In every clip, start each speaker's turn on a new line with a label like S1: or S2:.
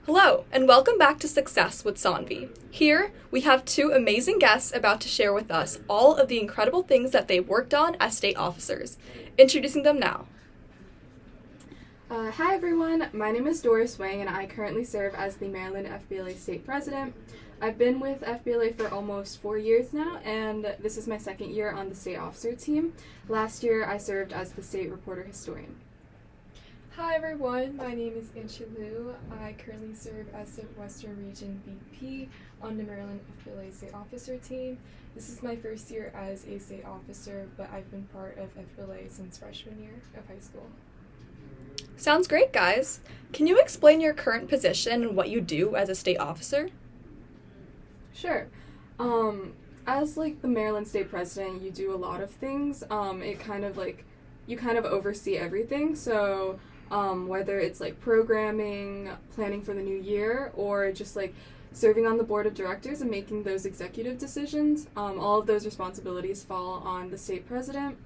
S1: Hello, and welcome back to Success with Sanvi. Here, we have two amazing guests about to share with us all of the incredible things that they worked on as state officers. Introducing them now.
S2: Hi everyone, my name is Doris Wang and I currently serve as the Maryland FBLA State President. I've been with FBLA for almost 4 years now, and this is my second year on the state officer team. Last year I served as the state reporter historian.
S3: Hi everyone, my name is Annchi. I currently serve as the Western Region VP on the Maryland FBLA State Officer team. This is my first year as a state officer, but I've been part of FBLA since freshman year of high school.
S1: Sounds great, guys. Can you explain your current position and what you do as a state officer?
S2: Sure. As the Maryland State President, you do a lot of things. You kind of oversee everything. So whether it's programming, planning for the new year, or just serving on the board of directors and making those executive decisions, all of those responsibilities fall on the state president.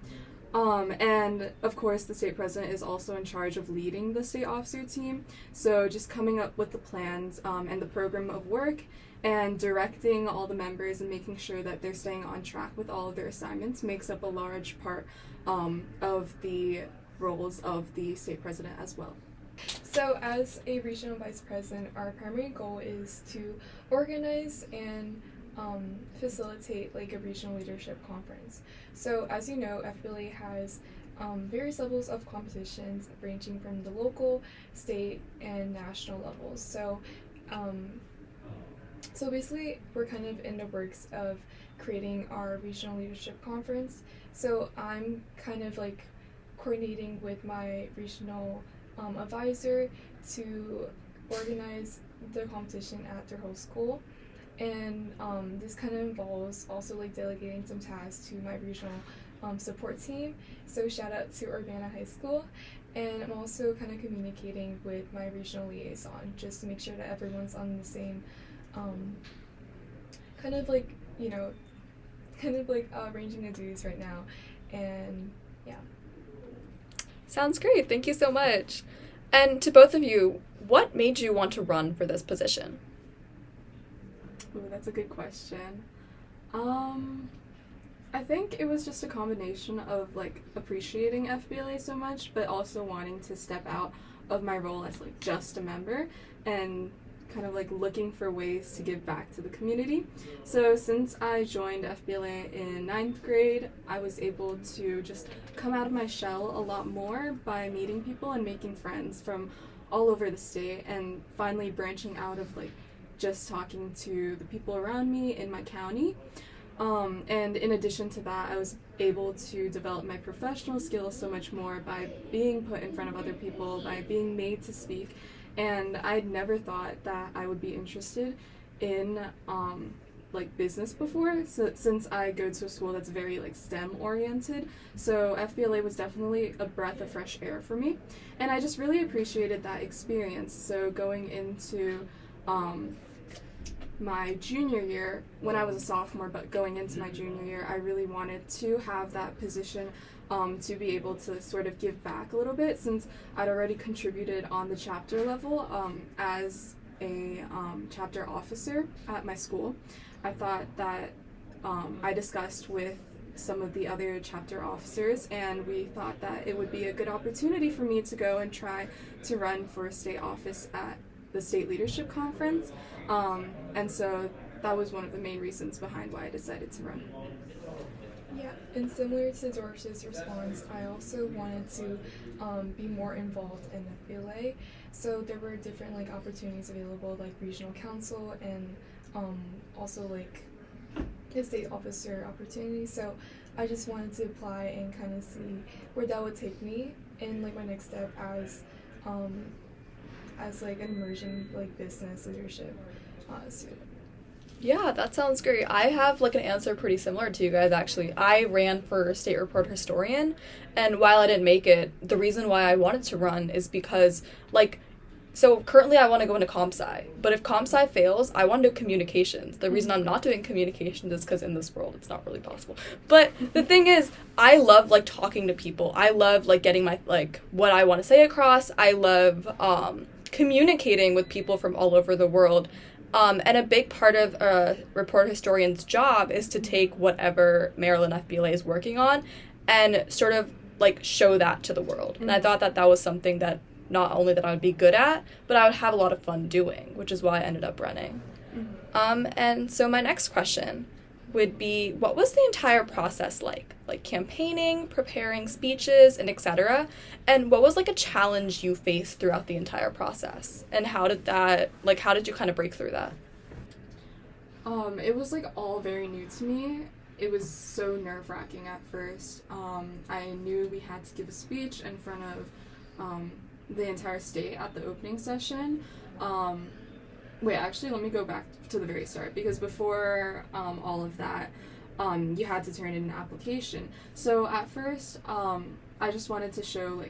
S2: And of course the state president is also in charge of leading the state officer team. So just coming up with the plans and the program of work and directing all the members and making sure that they're staying on track with all of their assignments makes up a large part of the roles of the state president as well.
S3: So as a regional vice president, our primary goal is to organize and facilitate a regional leadership conference. So as you know, FBLA has various levels of competitions ranging from the local, state, and national levels. So basically we're kind of in the works of creating our regional leadership conference. So I'm kind of coordinating with my regional advisor to organize the competition at their host school. And this kind of involves also delegating some tasks to my regional support team. So shout out to Urbana High School. And I'm also kind of communicating with my regional liaison just to make sure that everyone's on the same arranging the duties right now. And yeah.
S1: Sounds great. Thank you so much. And to both of you, what made you want to run for this position?
S2: Ooh, that's a good question. I think it was just a combination of appreciating FBLA so much, but also wanting to step out of my role as just a member and kind of looking for ways to give back to the community. So since I joined FBLA in 9th grade, I was able to just come out of my shell a lot more by meeting people and making friends from all over the state, and finally branching out of just talking to the people around me in my county. And in addition to that, I was able to develop my professional skills so much more by being put in front of other people, by being made to speak. And I'd never thought that I would be interested in business before, so since I go to a school that's very STEM oriented. So FBLA was definitely a breath of fresh air for me, and I just really appreciated that experience. So going into my junior year, when I was a sophomore, but going into my junior year, I really wanted to have that position to be able to sort of give back a little bit, since I'd already contributed on the chapter level as a chapter officer at my school. I thought that I discussed with some of the other chapter officers, and we thought that it would be a good opportunity for me to go and try to run for state office at the state leadership conference. And so that was one of the main reasons behind why I decided to run.
S3: Yeah, and similar to Doris's response, I also wanted to be more involved in FBLA. So there were different opportunities available, regional council, and also the state officer opportunity. So I just wanted to apply and kind of see where that would take me in my next step as an emerging business leadership student.
S1: Yeah, that sounds great. I have an answer pretty similar to you guys, actually. I ran for state reporter historian, and while I didn't make it, the reason why I wanted to run is because so currently I want to go into comp sci, but if comp sci fails, I want to do communications. The reason I'm not doing communications is because in this world it's not really possible. But the thing is, I love talking to people. I love getting my what I want to say across. I love communicating with people from all over the world. And a big part of a reporter historian's job is to take whatever Maryland FBLA is working on and sort of like show that to the world. Mm-hmm. And I thought that that was something that not only that I would be good at, but I would have a lot of fun doing, which is why I ended up running. Mm-hmm. And so my next question would be, what was the entire process like? Like campaigning, preparing speeches, and etc. And what was like a challenge you faced throughout the entire process? And how did you kind of break through that?
S2: It was like all very new to me. It was so nerve-wracking at first. I knew we had to give a speech in front of the entire state at the opening session. Actually, let me go back to the very start, because before all of that, you had to turn in an application. So at first, I just wanted to show,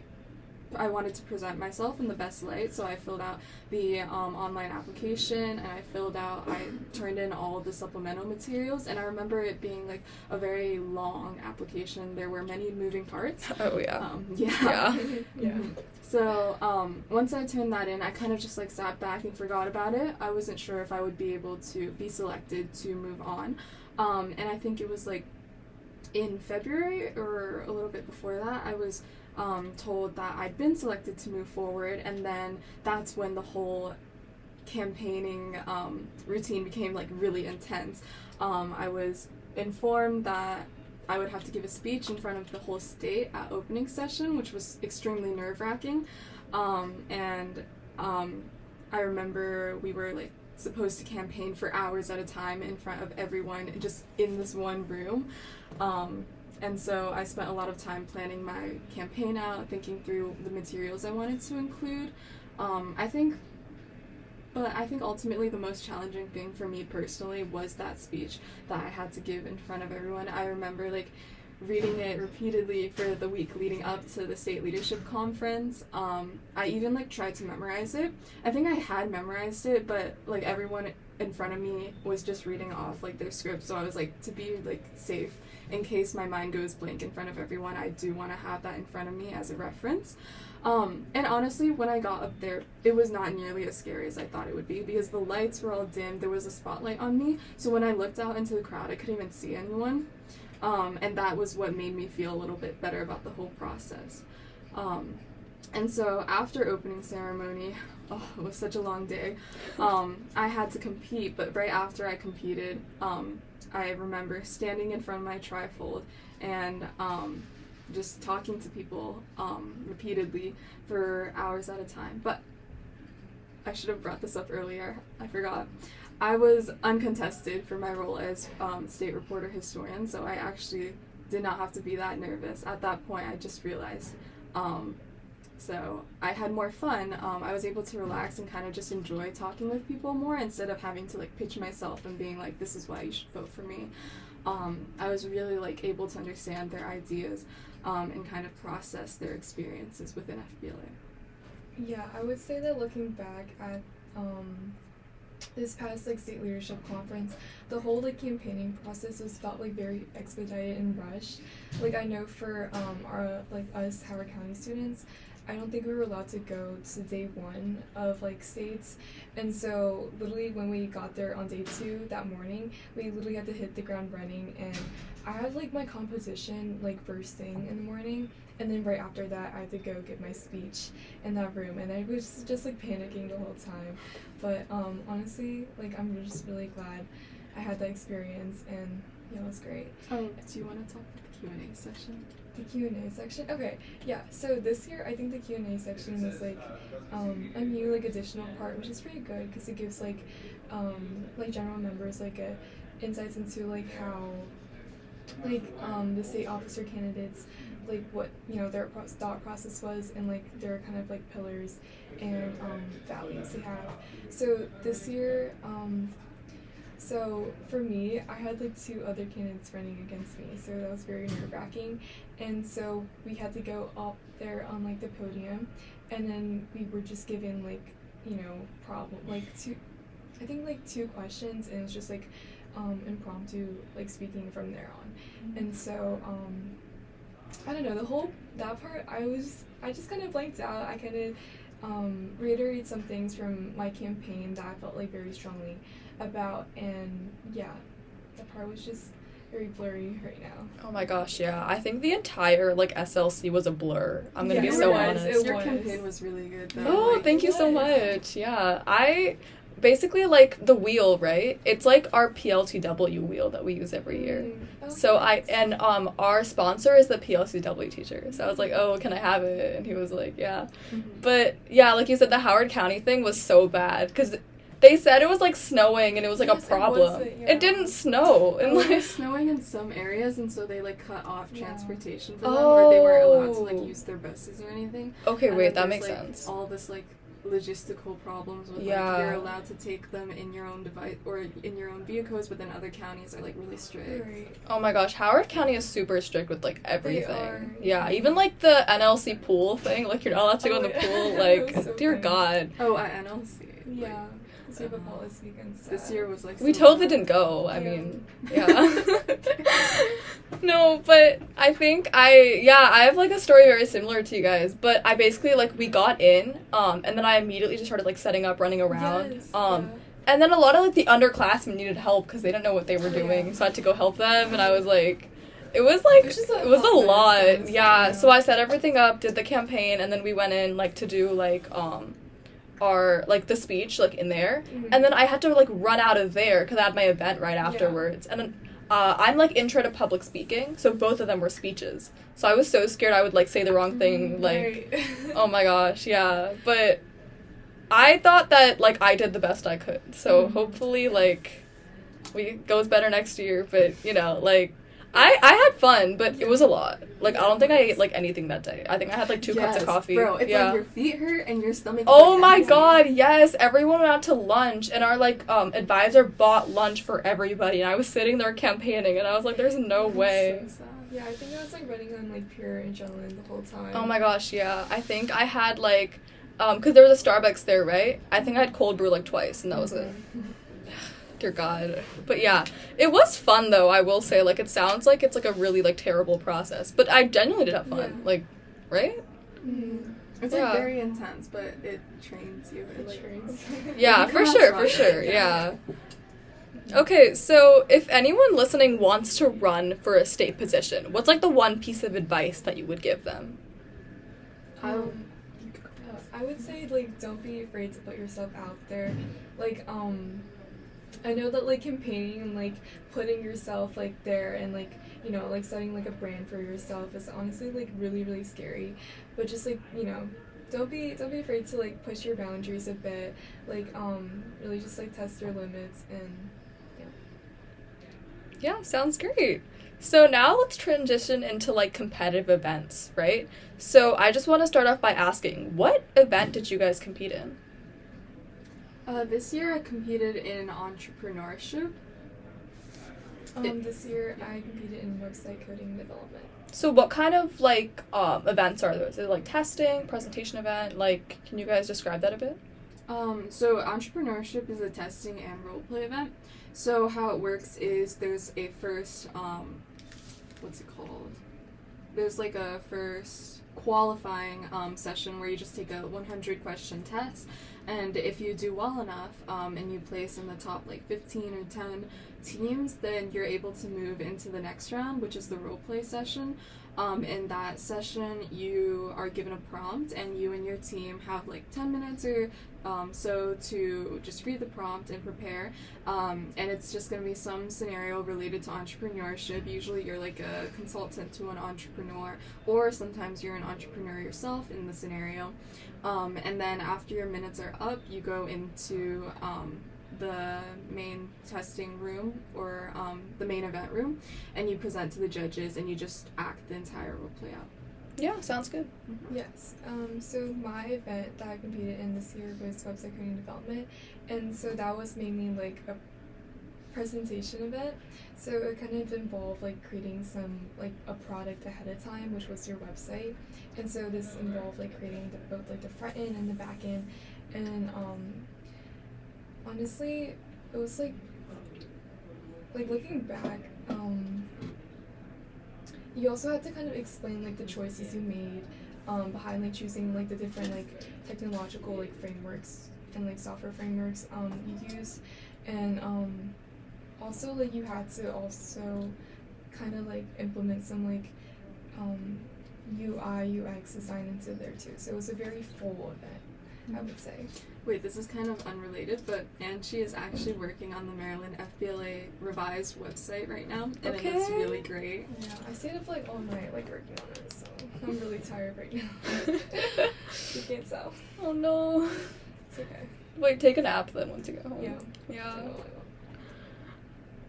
S2: I wanted to present myself in the best light, so I filled out the online application, and I turned in all of the supplemental materials, and I remember it being a very long application. There were many moving parts.
S1: Oh, yeah.
S2: Yeah. Mm-hmm. So once I turned that in, I kind of just sat back and forgot about it. I wasn't sure if I would be able to be selected to move on. And I think it was in February or a little bit before that, I was told that I'd been selected to move forward, and then that's when the whole campaigning routine became really intense. I was informed that I would have to give a speech in front of the whole state at opening session, which was extremely nerve-wracking. And I remember we were supposed to campaign for hours at a time in front of everyone, just in this one room. And so I spent a lot of time planning my campaign out, thinking through the materials I wanted to include. I think ultimately the most challenging thing for me personally was that speech that I had to give in front of everyone. I remember reading it repeatedly for the week leading up to the state leadership conference. I even tried to memorize it. I think I had memorized it, but everyone in front of me was just reading off their script, so I was to be safe in case my mind goes blank in front of everyone. I do want to have that in front of me as a reference. And honestly, when I got up there, it was not nearly as scary as I thought it would be, because the lights were all dim, there was a spotlight on me, so when I looked out into the crowd, I couldn't even see anyone. And that was what made me feel a little bit better about the whole process. And so after opening ceremony, it was such a long day, I had to compete, but right after I competed, I remember standing in front of my trifold and just talking to people repeatedly for hours at a time. But I should have brought this up earlier. I forgot. I was uncontested for my role as state reporter historian, so I actually did not have to be that nervous. At that point, I just realized. So I had more fun. I was able to relax and kind of just enjoy talking with people more instead of having to pitch myself and being this is why you should vote for me. I was really able to understand their ideas and kind of process their experiences within FBLA.
S3: Yeah, I would say that looking back at this past state leadership conference, the whole campaigning process was felt very expedited and rushed. I know for our us Howard County students, I don't think we were allowed to go to day one of states, and so literally when we got there on day 2 that morning, we literally had to hit the ground running, and I had my composition first thing in the morning, and then right after that I had to go give my speech in that room, and I was just panicking the whole time. But honestly, I'm just really glad I had that experience, and yeah, it was great.
S2: Oh, do you want to talk about the Q&A section?
S3: The Q&A section? Okay, yeah, so this year I think the Q&A section was a new additional part, which is pretty good because it gives general members insights into how the state officer candidates what their thought process was, and their kind of pillars and values they have. So this year, so for me, I had 2 other candidates running against me, so that was very nerve-wracking. And so we had to go up there on the podium, and then we were just given two questions, and it was just impromptu speaking from there on. And so I don't know, that part I just kind of blanked out. I kind of reiterate some things from my campaign that I felt like very strongly about, and yeah, that part was just very blurry right now.
S1: Oh my gosh, yeah. I think the entire like SLC was a blur. I'm gonna be
S3: Yeah,
S1: so
S3: it was.
S1: honest.
S2: Your
S3: was.
S2: campaign was really good, though.
S1: Oh,
S2: Like,
S1: thank you so
S3: was.
S1: much. Yeah. I basically like the wheel, right? It's like our PLTW wheel that we use every year.
S3: Okay.
S1: So our sponsor is the PLCW teacher. So I was like, "Oh, can I have it?" And he was like, "Yeah."
S2: Mhm.
S1: But yeah, like you said, the Howard County thing was so bad because they said it was like snowing and it was like
S3: Yes,
S1: a
S3: it
S1: problem.
S3: wasn't,
S1: It,
S3: yeah.
S1: didn't snow. And
S2: It was
S1: like,
S2: snowing in some areas, and so they like cut off
S3: Yeah.
S2: transportation for them, or they weren't allowed to
S1: Oh.
S2: like use their buses or anything.
S1: okay,
S2: And
S1: wait,
S2: then
S1: that
S2: there's,
S1: makes
S2: like,
S1: sense.
S2: All this like logistical problems with
S1: Yeah.
S2: like you're allowed to take them in your own device or in your own vehicles, but then other counties are like really strict.
S3: Right.
S1: Oh my gosh, Howard County is super strict with like
S3: are.
S1: everything. Yeah, even like the NLC pool thing, like you're not allowed to go in the
S3: Oh, yeah.
S1: pool.
S3: That
S1: Like,
S3: was so
S1: dear
S3: funny.
S1: God.
S2: Oh, at NLC.
S3: Yeah, because we have a policy against that.
S2: This year was like
S1: We
S2: so
S1: totally
S2: bad.
S1: didn't go. I
S3: Yeah.
S1: mean, yeah. No, but I think I have like a story very similar to you guys, but I basically like we got in, and then I immediately just started like setting up, running around.
S3: Yes,
S1: And then a lot of like the underclassmen needed help because they didn't know what they were
S3: Oh, yeah.
S1: doing, so I had to go help them, and I was like, it was like
S3: It was just a
S1: it was a
S3: hot mess,
S1: lot.
S3: honestly,
S1: Yeah,
S3: yeah.
S1: so I set everything up, did the campaign, and then we went in like to do like our like the speech like in there,
S3: Mhm.
S1: and then I had to like run out of there because I had my event right afterwards, and then. I'm like intro to public speaking, so both of them were speeches. So I was so scared I would like say the wrong thing, like,
S3: Right.
S1: oh my gosh, yeah. But I thought that like I did the best I could. So
S3: Mhm.
S1: hopefully like it goes better next year. But you know, like I had fun, but it was a lot. Like I don't think I ate like anything that day. I think I had like 2 cups of
S2: Yes,
S1: coffee.
S2: Bro, it's
S1: yeah.
S2: like your feet hurt and your stomach is,
S1: Oh
S2: like,
S1: my
S2: empty.
S1: god, yes. Everyone went out to lunch and our like advisor bought lunch for everybody, and I was sitting there campaigning and I was like, there's no way.
S2: So sad.
S3: Yeah, I think I was like running on like pure adrenaline the whole time.
S1: Oh my gosh, yeah. I think I had like because there was a Starbucks there, right? I think I had cold brew like twice and that was it. Dear God. But yeah, it was fun though, I will say. Like, it sounds like it's like a really like terrible process, but I genuinely did have fun.
S3: Yeah.
S1: Like, right?
S3: Mhm.
S2: It's
S1: Yeah.
S2: like very intense, but it trains you. It, like,
S3: Trains.
S1: Yeah,
S2: You
S1: for
S2: can
S1: sure,
S2: have
S1: for
S2: fun.
S1: sure. Yeah. Okay, so if anyone listening wants to run for a state position, what's like the one piece of advice that you would give them?
S3: I would say like don't be afraid to put yourself out there. Like I know that like campaigning and like putting yourself like there and like you know like setting like a brand for yourself is honestly like really really scary. But just like you know don't be afraid to like push your boundaries a bit. Like really just like test your limits and
S1: Yeah, sounds great. So now let's transition into like competitive events, right? So I just want to start off by asking, what event did you guys compete in?
S2: This year I competed in entrepreneurship.
S3: this year I competed in website coding and development.
S1: So what kind of like events are those? Is it like testing, presentation event? Like, can you guys describe that a bit?
S2: So entrepreneurship is a testing and role play event. So how it works is there's a first what's it called? There's like a first qualifying session where you just take a 100 question test, and if you do well enough and you place in the top like 15 or 10 teams, then you're able to move into the next round, which is the role play session. In that session, you are given a prompt, and you and your team have like 10 minutes or so to just read the prompt and prepare. And it's just going to be some scenario related to entrepreneurship. Usually you're like a consultant to an entrepreneur, or sometimes you're an entrepreneur yourself in the scenario. And then after your minutes are up, you go into the main testing room or the main event room, and you present to the judges, and you just act the entire role play out.
S1: Yeah, sounds good.
S3: Yes. So my event that I competed in this year was website coding and development, and so that was mainly like a presentation event. So it kind of involved like creating some like a product ahead of time, which was your website, and so this involved like creating both like the front end and the back end, and honestly, it was like looking back, you also had to kind of explain like the choices you made, behind like choosing like the different like technological like frameworks and like software frameworks you use, and also like you had to also kind of like implement some like UI UX design into there too. So it was a very full event, I would say.
S2: Wait, this is kind of unrelated, but Annchi is actually working on the Maryland FBLA revised website right now, and it looks really great.
S3: Yeah, I stayed up like all night like working on it, so I'm really tired right now. You can't tell.
S1: Oh no.
S3: It's okay.
S1: Wait, take a nap then once you get home.
S3: Yeah.
S1: Yeah.
S3: So,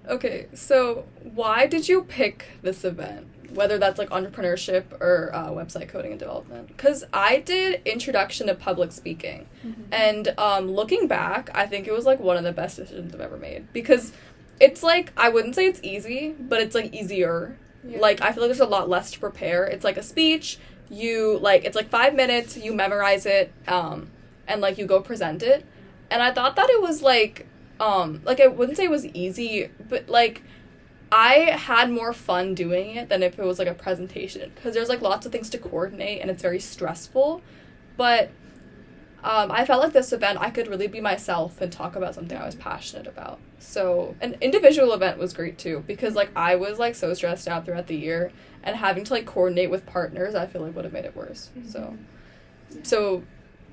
S1: Okay, so why did you pick this event? Whether that's like entrepreneurship or website coding and development. Because I did introduction to public speaking. And looking back, I think it was like one of the best decisions I've ever made. Because it's like, I wouldn't say it's easy, but it's like easier.
S3: Yeah.
S1: Like, I feel like there's a lot less to prepare. It's like a speech, it's like 5 minutes, you memorize it, and like you go present it. And I thought that it was like I wouldn't say it was easy, but like I had more fun doing it than if it was like a presentation, because there's like lots of things to coordinate and it's very stressful. But I felt like this event I could really be myself and talk about something I was passionate about. So an individual event was great too, because like I was like so stressed out throughout the year, and having to like coordinate with partners I feel like would have made it worse. So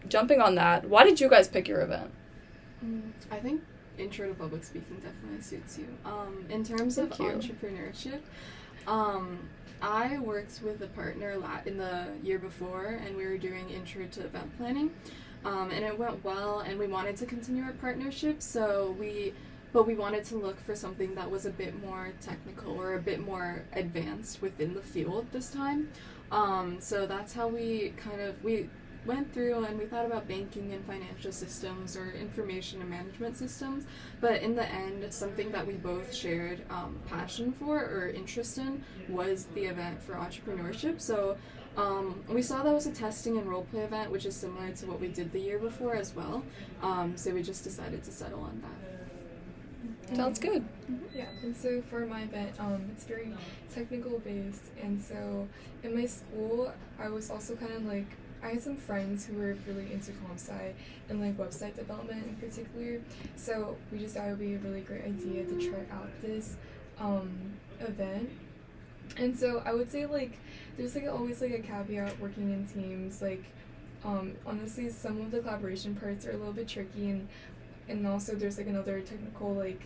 S1: jumping on that, why did you guys pick your event?
S2: I think intro to public speaking definitely suits you. In terms of entrepreneurship, I worked with a partner in the year before, and we were doing intro to event planning, and it went well, and we wanted to continue our partnership, but we wanted to look for something that was a bit more technical or a bit more advanced within the field this time. So that's how we went through and we thought about banking and financial systems or information and management systems, but in the end, something that we both shared passion for or interest in was the event for entrepreneurship. So we saw that was a testing and role play event, which is similar to what we did the year before as well. So we just decided to settle on that.
S1: Sounds good.
S3: Yeah, and so for my event, it's very technical based, and so in my school, I was also kind of like, I had some friends who were really into comp sci and like website development in particular, so we just thought it would be a really great idea to try out this event. And so I would say like there's like always like a caveat working in teams, like honestly some of the collaboration parts are a little bit tricky, and also there's like another technical like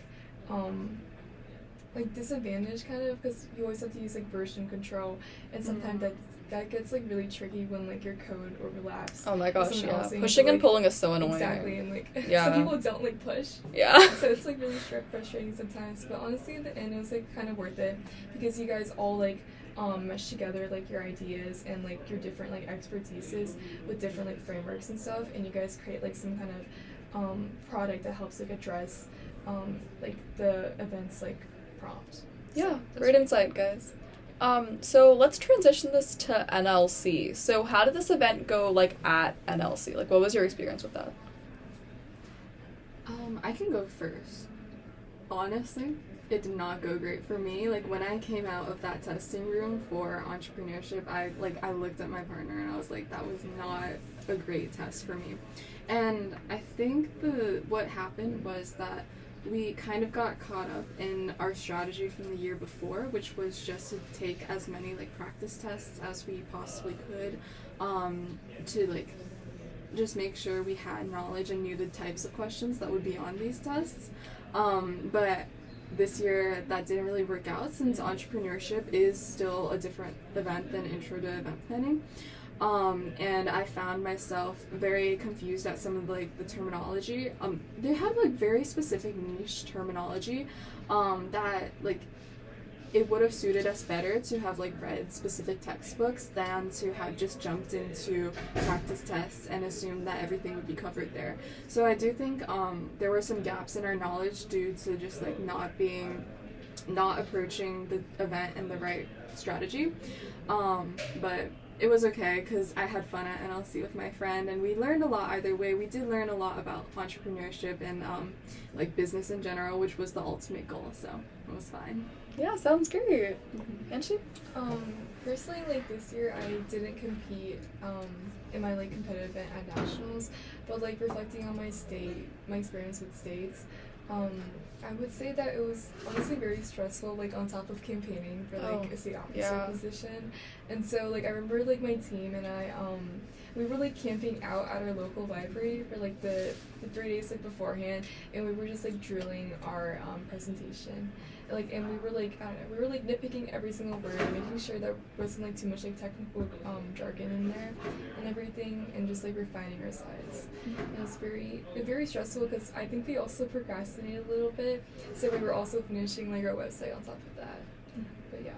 S3: disadvantage kind of, because you always have to use like version control, and sometimes that gets like really tricky when like your code overlaps.
S1: Oh my gosh, yeah.
S3: Else,
S1: Pushing and
S3: like,
S1: pulling is so annoying.
S3: Exactly, and like
S1: yeah.
S3: some people don't like push.
S1: Yeah.
S3: So it's like really frustrating sometimes. But honestly, at the end, it was like kind of worth it, because you guys all like mesh together like your ideas and like your different like expertises with different like frameworks and stuff, and you guys create like some kind of product that helps like address like the event's like prompt.
S1: Yeah, great insight, guys. So let's transition this to NLC. So how did this event go, like, at NLC? Like, what was your experience with that?
S2: I can go first. Honestly, it did not go great for me. Like, when I came out of that testing room for entrepreneurship, I looked at my partner and I was like, that was not a great test for me. And I think what happened was that we kind of got caught up in our strategy from the year before, which was just to take as many like practice tests as we possibly could, to like just make sure we had knowledge and knew the types of questions that would be on these tests. But this year that didn't really work out, since entrepreneurship is still a different event than intro to event planning. And I found myself very confused at some of like the terminology. They have like very specific niche terminology that like it would have suited us better to have like read specific textbooks than to have just jumped into practice tests and assumed that everything would be covered there. So I do think there were some gaps in our knowledge due to just like not approaching the event in the right strategy. But it was okay because I had fun at NLC with my friend, and we learned a lot either way. We did learn a lot about entrepreneurship and like business in general, which was the ultimate goal, so it was fine.
S1: Yeah, sounds great. Annchi?
S3: Personally, like this year, I didn't compete in my like competitive event at nationals, but like reflecting on my experience with states, I would say that it was honestly very stressful, like on top of campaigning for like a state officer position, and so like I remember like my team and I we were like camping out at our local library for like the 3 days like beforehand, and we were just like drilling our presentation. Like, and we were like, I don't know, we were like nitpicking every single word, making sure there wasn't like too much like technical jargon in there and everything, and just like refining our slides. It was very stressful because I think we also procrastinated a little bit, so we were also finishing like our website on top of that. But yeah.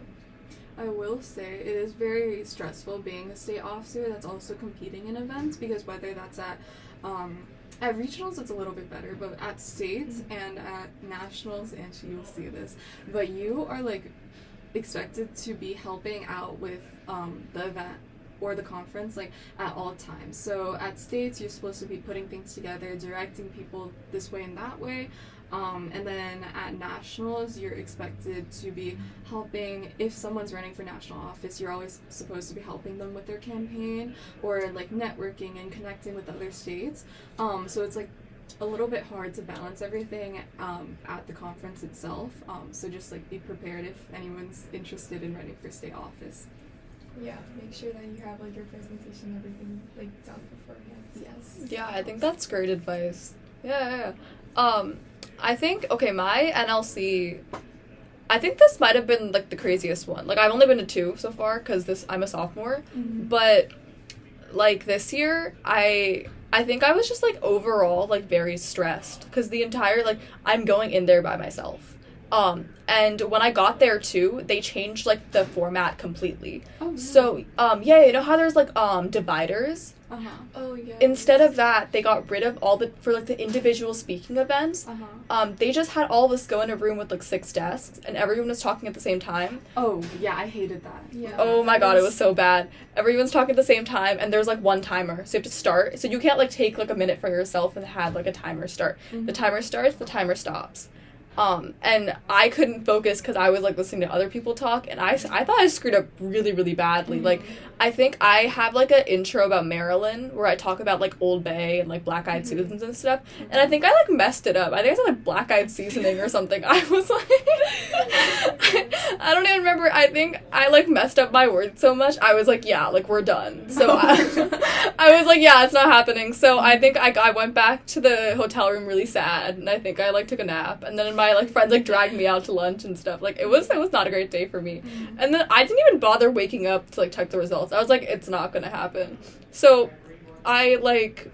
S2: I will say it is very stressful being a state officer that's also competing in events, because whether that's at regionals it's a little bit better, but at states and at nationals, Annchi, you'll see this, but you are like expected to be helping out with the event or the conference like at all times. So at states you're supposed to be putting things together, directing people this way and that way. And then at nationals, you're expected to be helping. If someone's running for national office, you're always supposed to be helping them with their campaign or like networking and connecting with other states. So it's like a little bit hard to balance everything at the conference itself. So just like be prepared if anyone's interested in running for state office.
S3: Yeah, make sure that you have like your presentation, everything like done beforehand.
S2: Yes.
S1: Yeah, I think that's great advice. Yeah. I think, okay, my NLC, I think this might have been, like, the craziest one. Like, I've only been to 2 so far, because I'm a sophomore, but, like, this year, I think I was just, like, overall, like, very stressed, because the entire, like, I'm going in there by myself. And when I got there, too, they changed, like, the format completely.
S2: Oh, yeah.
S1: So, you know how there's, like, dividers?
S2: Uh-huh.
S3: Oh, yeah.
S1: Instead of that, they got rid of for like the individual speaking events. They just had all of us go in a room with like 6 desks, and everyone was talking at the same time.
S2: Oh, yeah, I hated that.
S3: Yeah.
S1: Oh my god, it was so bad. Everyone's talking at the same time, and there's like one timer, so you have to start. So you can't like take like a minute for yourself and have like a timer start. The timer starts, the timer stops. And I couldn't focus because I was like listening to other people talk, and I thought I screwed up really, really badly. Like, I think I have like an intro about Maryland where I talk about like Old Bay and like black eyed seasons and stuff, and I think I like messed it up. I think I said like black eyed seasoning or something. I was like, I don't even remember. I think I like messed up my words so much. I was like, yeah, like we're done. So I was like, yeah, it's not happening. So I think I went back to the hotel room really sad, and I think I like took a nap, and then my like friends like dragged me out to lunch and stuff. Like it was not a great day for me. And then I didn't even bother waking up to like check the results. I was like, it's not gonna happen. So I like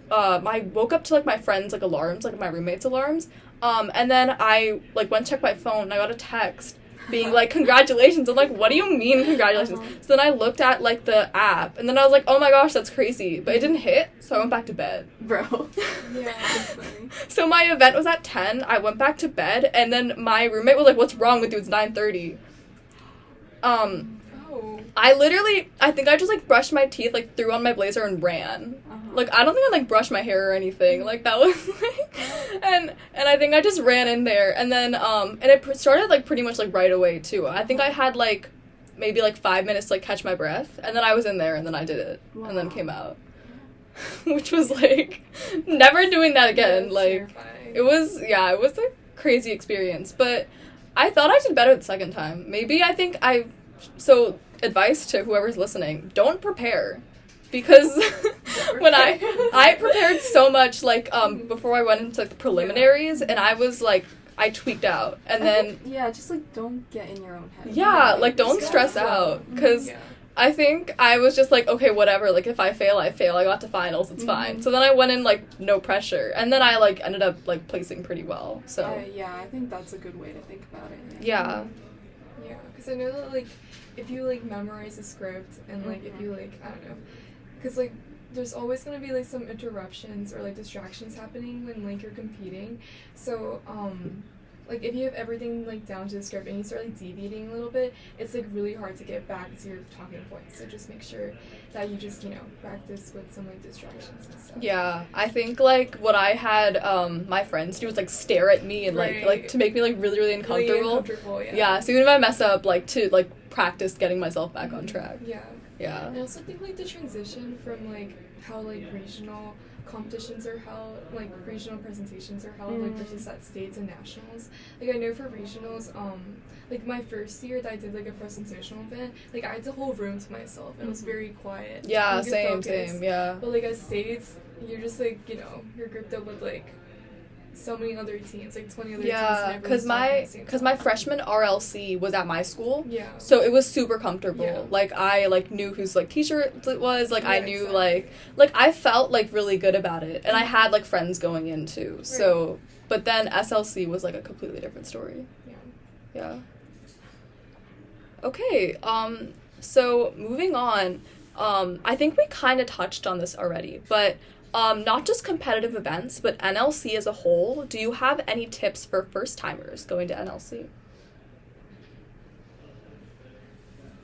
S1: I woke up to like my friends like alarms, like my roommates' alarms. And then I like went to check my phone, and I got a text being like, congratulations. I'm like, what do you mean congratulations? So then I looked at like the app, and then I was like, oh my gosh, that's crazy, but it didn't hit, so I went back to bed.
S2: Bro.
S3: Yeah, that's funny.
S1: So my event was at 10. I went back to bed, and then my roommate was like, what's wrong with you? It's 9:30. I think I just like brushed my teeth, like threw on my blazer and ran. Like I don't think I like brushed my hair or anything. Like that was like, and I think I just ran in there, and then and it started like pretty much like right away too. I think I had like maybe like 5 minutes to like catch my breath, and then I was in there, and then I did it, and then came out, which was like never doing that again. Like
S3: terrifying.
S1: it was a crazy experience, but I thought I did better the second time. Maybe I think so advice to whoever's listening, don't prepare. Because when I prepared so much, like, before I went into, like, the preliminaries, and I was, like, I tweaked out, and then...
S2: just, like, don't get in your own head.
S1: Yeah, like, don't stress out, because I think I was just, like, okay, whatever, like, if I fail, I fail, I got to finals, it's fine. So then I went in, like, no pressure, and then I, like, ended up, like, placing pretty well, so...
S2: I think that's a good way to think about it.
S1: Yeah.
S3: Yeah, because I know that, like, if you, like, memorize a script, and, like, if you, like, I don't know... Because, like, there's always going to be, like, some interruptions or, like, distractions happening when, like, you're competing. So, like, if you have everything, like, down to the script and you start, like, deviating a little bit, it's, like, really hard to get back to your talking points. So just make sure that you just, practice with some, like, distractions and stuff.
S1: Yeah, I think, like, what I had my friends do was, like, stare at me and, like, to make me, like, really, really uncomfortable.
S3: Really uncomfortable, yeah.
S1: Yeah, so even if I mess up, like, to, like, practice getting myself back on track.
S3: Yeah.
S1: Yeah.
S3: I also think, like, the transition from, like, how, like, regional competitions are held, like, regional presentations are held, like, versus at states and nationals. Like, I know for regionals, like, my first year that I did, like, a presentational event, like, I had the whole room to myself, and it was very quiet.
S1: Yeah,
S3: and
S1: same, yeah.
S3: But, like, at states, you're just, like, you're grouped up with, like, so many other teams, like 20 other teams.
S1: Yeah, because my freshman RLC was at my school.
S3: Yeah.
S1: So it was super comfortable.
S3: Yeah.
S1: Like, I, like, knew whose, like, t-shirt it was. Like,
S3: Yeah,
S1: I knew,
S3: exactly.
S1: like, I felt, like, really good about it. And I had, like, friends going in, too. Right. So, but then SLC was, like, a completely different story. Yeah. Okay, so moving on, I think we kind of touched on this already, but not just competitive events, but NLC as a whole. Do you have any tips for first-timers going to NLC?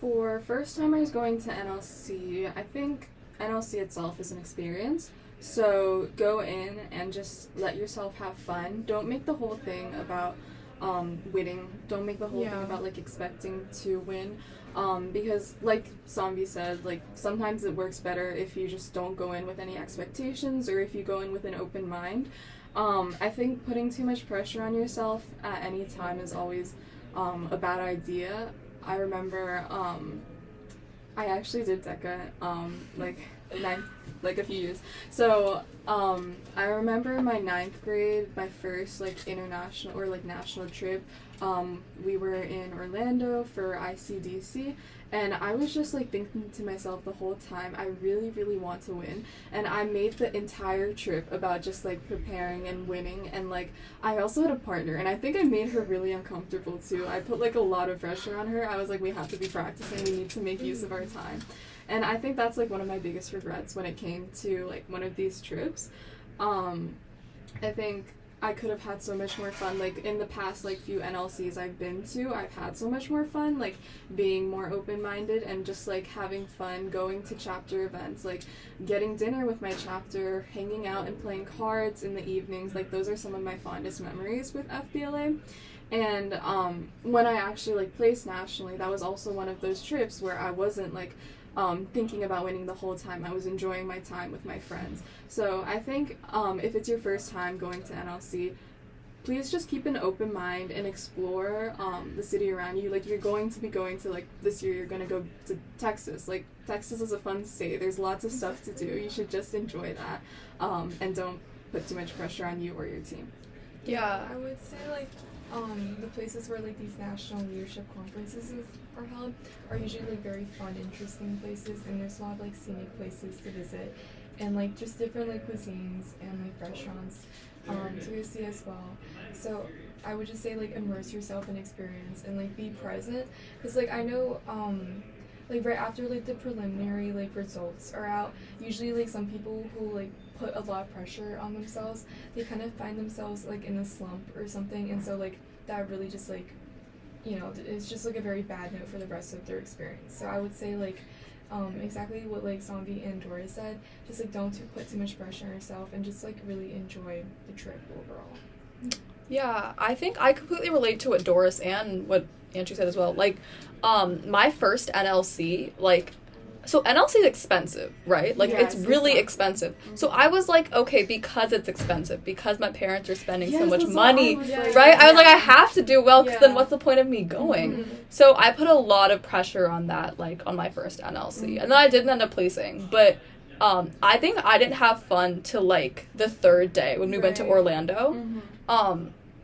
S2: For first-timers going to NLC, I think NLC itself is an experience. So go in and just let yourself have fun. Don't make the whole thing about winning. Don't make the whole thing about, like, expecting to win. Because, like Samvi said, like, sometimes it works better if you just don't go in with any expectations, or if you go in with an open mind. I think putting too much pressure on yourself at any time is always a bad idea. I remember I actually did DECA like a few years. So I remember my 9th grade, my first, like, international or, like, national trip. We were in Orlando for ICDC, and I was just, like, thinking to myself the whole time, I really, really want to win. And I made the entire trip about just, like, preparing and winning. And, like, I also had a partner, and I think I made her really uncomfortable too. I put, like, a lot of pressure on her. I was like, we have to be practicing, we need to make use of our time. And I think that's, like, one of my biggest regrets when it came to, like, one of these trips. I think I could have had so much more fun. Like, in the past, like, few NLCs I've been to, I've had so much more fun, like, being more open-minded and just, like, having fun, going to chapter events, like, getting dinner with my chapter, hanging out and playing cards in the evenings. Like, those are some of my fondest memories with FBLA. And when I actually, like, placed nationally, that was also one of those trips where I wasn't, like, thinking about winning the whole time. I was enjoying my time with my friends. So I think if it's your first time going to NLC, please just keep an open mind and explore the city around you. Like, you're going to be going to, like, this year you're going to go to Texas. Like, Texas is a fun state. There's lots of stuff to do. You should just enjoy that, and don't put too much pressure on you or your team.
S1: Yeah.
S3: I would say, like, the places where, like, these national leadership conferences are held are usually, like, very fun, interesting places, and there's a lot of, like, scenic places to visit, and, like, just different, like, cuisines and, like, restaurants to go see as well. So I would just say, like, immerse yourself in experience and, like, be present, because, like, I know like, right after, like, the preliminary, like, results are out, usually, like, some people who, like, put a lot of pressure on themselves, they kind of find themselves, like, in a slump or something, and so, like, that really just, like, it's just, like, a very bad note for the rest of their experience. So I would say, like, exactly what, like, Samvi and Doris said, just, like, don't put too much pressure on yourself, and just, like, really enjoy the trip overall.
S1: Yeah, I think I completely relate to what Doris and what Annchi said as well. Like, my first NLC, like, so NLC is expensive, right? Like,
S2: Yes,
S1: it's really
S2: exactly.
S1: expensive. So I was like, okay, because it's expensive, because my parents are spending so much
S2: that's what
S1: money,
S2: I was like.
S1: right? I was like,
S2: Yeah.
S1: I have to do well, because then
S3: Yeah.
S1: what's the point of me going?
S3: Mm-hmm.
S1: So I put a lot of pressure on that, like, on my first NLC. And then I didn't end up placing, but I think I didn't have fun till, like, the 3rd day when we went to
S3: Right.
S1: Orlando.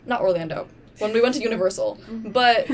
S1: Not Orlando. When we went to Universal.
S2: Mhm.
S1: But,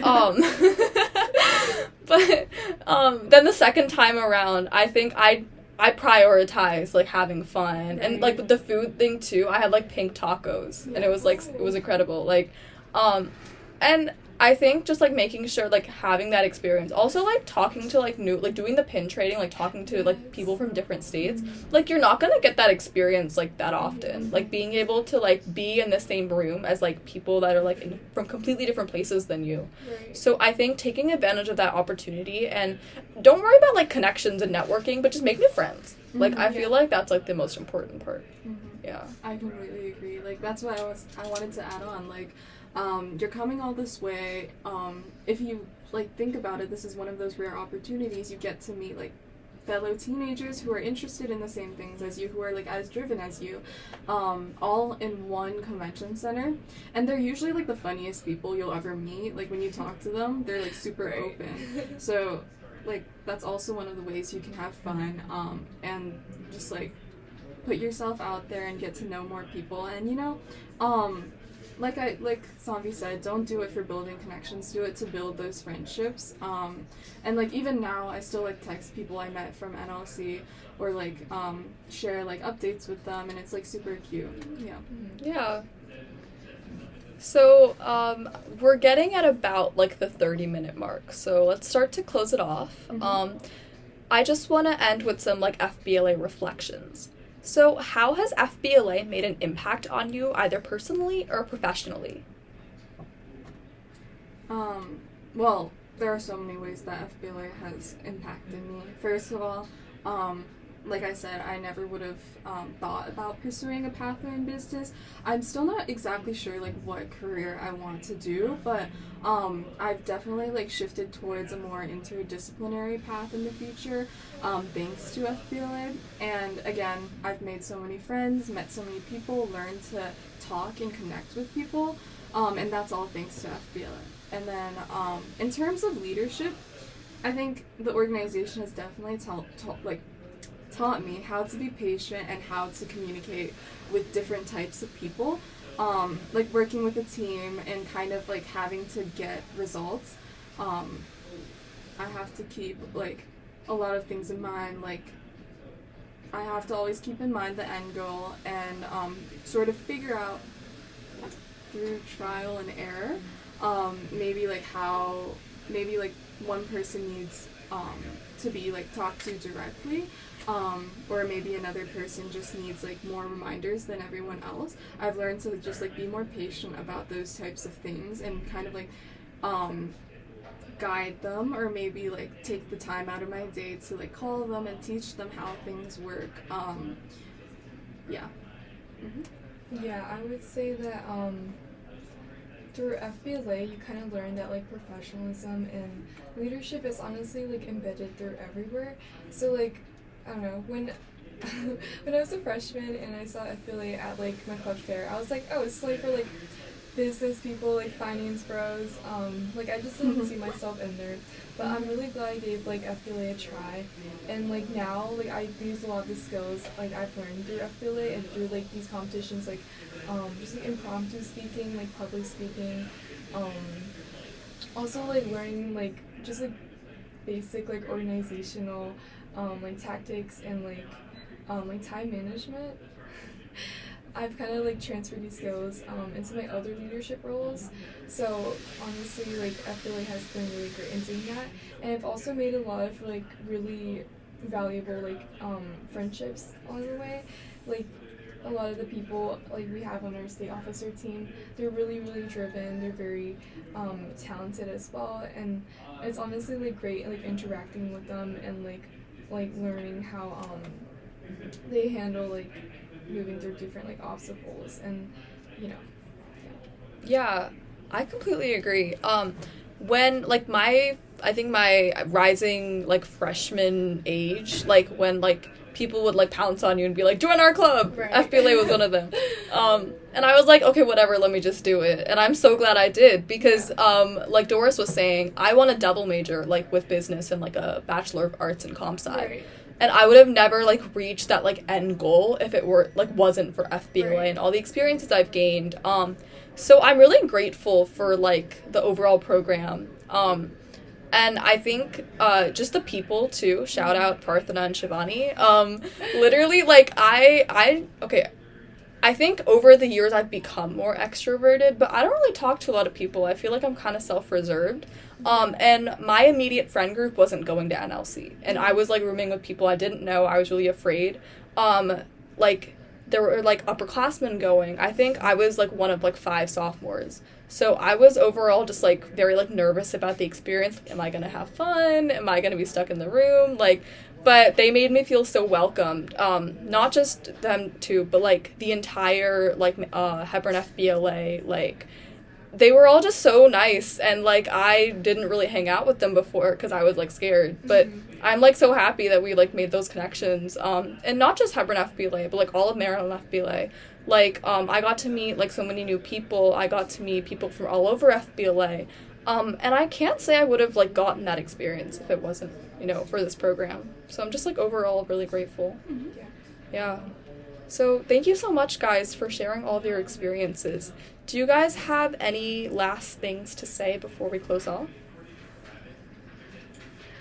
S1: then the second time around, I think I prioritized, like, having fun. And, like, with the food thing, too, I had, like, pink tacos. And it was, like, it was incredible. Like, and I think just, like, making sure, like, having that experience. Also, like, talking to, like, new, like, doing the pin trading, like, talking to, like, people from different states. Like, you're not gonna get that experience, like, that often. Like, being able to, like, be in the same room as, like, people that are, like, from completely different places than you.
S3: Right.
S1: So I think taking advantage of that opportunity, and don't worry about, like, connections and networking, but just make new friends. Like, I feel like that's, like, the most important part. Yeah.
S2: I completely agree. Like, that's what I wanted to add on. Like, you're coming all this way. If you, like, think about it, this is one of those rare opportunities. You get to meet, like, fellow teenagers who are interested in the same things as you, who are, like, as driven as you, all in one convention center. And they're usually, like, the funniest people you'll ever meet. Like, when you talk to them, they're, like, super open. So, like, that's also one of the ways you can have fun, and just, like, put yourself out there and get to know more people. And, you know, like Sanvi said, don't do it for building connections, do it to build those friendships. And, like, even now, I still, like, text people I met from NLC, or, like, share, like, updates with them, and it's, like, super cute.
S1: Yeah. So, we're getting at about, like, the 30-minute mark, so let's start to close it off. I just want to end with some, like, FBLA reflections. So, how has FBLA made an impact on you, either personally or professionally?
S2: Well, there are so many ways that FBLA has impacted me. First of all, like I said, I never would have thought about pursuing a pathway in business. I'm still not exactly sure, like, what career I want to do, but I've definitely, like, shifted towards a more interdisciplinary path in the future, thanks to FBLA. And again, I've made so many friends, met so many people, learned to talk and connect with people, and that's all thanks to FBLA. And then, in terms of leadership, I think the organization has definitely taught me how to be patient and how to communicate with different types of people, like working with a team and kind of, like, having to get results. I have to keep, like, a lot of things in mind. Like, I have to always keep in mind the end goal and sort of figure out through trial and error, maybe one person needs to be, like, talked to directly, or maybe another person just needs, like, more reminders than everyone else. I've learned to just, like, be more patient about those types of things and kind of, like, guide them, or maybe, like, take the time out of my day to, like, call them and teach them how things work. Yeah.
S3: Yeah, I would say that through FBLA, you kind of learn that, like, professionalism and leadership is honestly, like, embedded through everywhere. So, like, I don't know, when I was a freshman and I saw FBLA at, like, my club fair, I was like, oh, it's, like, for, like, business people, like, finance bros. Like, I just didn't see myself in there. But I'm really glad I gave, like, FBLA a try. And, like, now, like, I use a lot of the skills, like, I've learned through FBLA and through, like, these competitions, like, just, like, impromptu speaking, like, public speaking. Also, like, learning, like, just, like, basic, like, organizational, like, tactics and, like time management. I've kind of, like, transferred these skills into my other leadership roles. So, honestly, like, FBLA has been really great in doing that. And I've also made a lot of, like, really valuable, like, friendships along the way. Like, a lot of the people, like, we have on our state officer team, they're really, really driven. They're very talented as well. And it's honestly, like, great, like, interacting with them and, like learning how they handle, like, moving through different, like, obstacles and, you know.
S1: Yeah, I completely agree. When, like, I think my rising, like, freshman age, like, when, like, people would, like, pounce on you and be like, join our club!
S3: Right.
S1: FBLA was one of them. And I was like, okay, whatever, let me just do it. And I'm so glad I did, because, like Doris was saying, I want a double major, like, with business and, like, a Bachelor of Arts in Comp Sci.
S3: Right.
S1: And I would have never, like, reached that, like, end goal if it were, like, wasn't for FBLA
S3: Right.
S1: and all the experiences I've gained. So I'm really grateful for, like, the overall program. And I think just the people, too. Shout out Parthana and Shivani. Literally, like, I think over the years I've become more extroverted, but I don't really talk to a lot of people. I feel like I'm kind of self-reserved. And my immediate friend group wasn't going to NLC, and I was like rooming with people I didn't know. I was really afraid. Like there were like upperclassmen going. I think I was like one of like 5 sophomores. So I was overall just like very like nervous about the experience. Like, am I gonna have fun? Am I gonna be stuck in the room? Like, but they made me feel so welcomed. Not just them two, but like the entire like Hebron FBLA. Like, they were all just so nice, and like I didn't really hang out with them before because I was like scared. But I'm like so happy that we like made those connections. And not just Hebron FBLA, but like all of Maryland FBLA. Like, I got to meet, like, so many new people. I got to meet people from all over FBLA. And I can't say I would have, like, gotten that experience if it wasn't, you know, for this program. So I'm just, like, overall really grateful.
S3: Mm-hmm.
S1: Yeah. So thank you so much, guys, for sharing all of your experiences. Do you guys have any last things to say before we close off?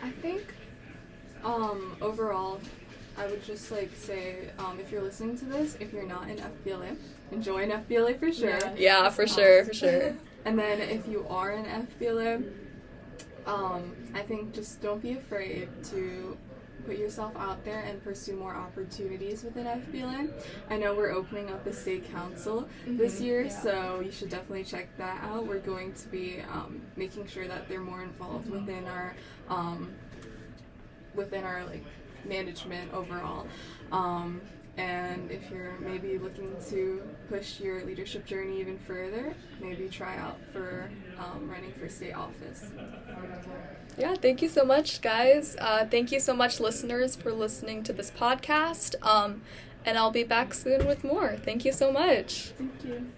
S2: I think, overall, I would just like say, if you're listening to this, if you're not in FBLA, enjoy an FBLA for sure.
S1: Yeah, for sure.
S2: And then if you are in FBLA, I think just don't be afraid to put yourself out there and pursue more opportunities within FBLA. I know we're opening up a state council this year, so you should definitely check that out. We're going to be making sure that they're more involved within our like management overall. And if you're maybe looking to push your leadership journey even further, maybe try out for running for state office.
S1: Yeah, thank you so much, guys. Thank you so much, listeners, for listening to this podcast. And I'll be back soon with more. Thank you so much.
S2: Thank you.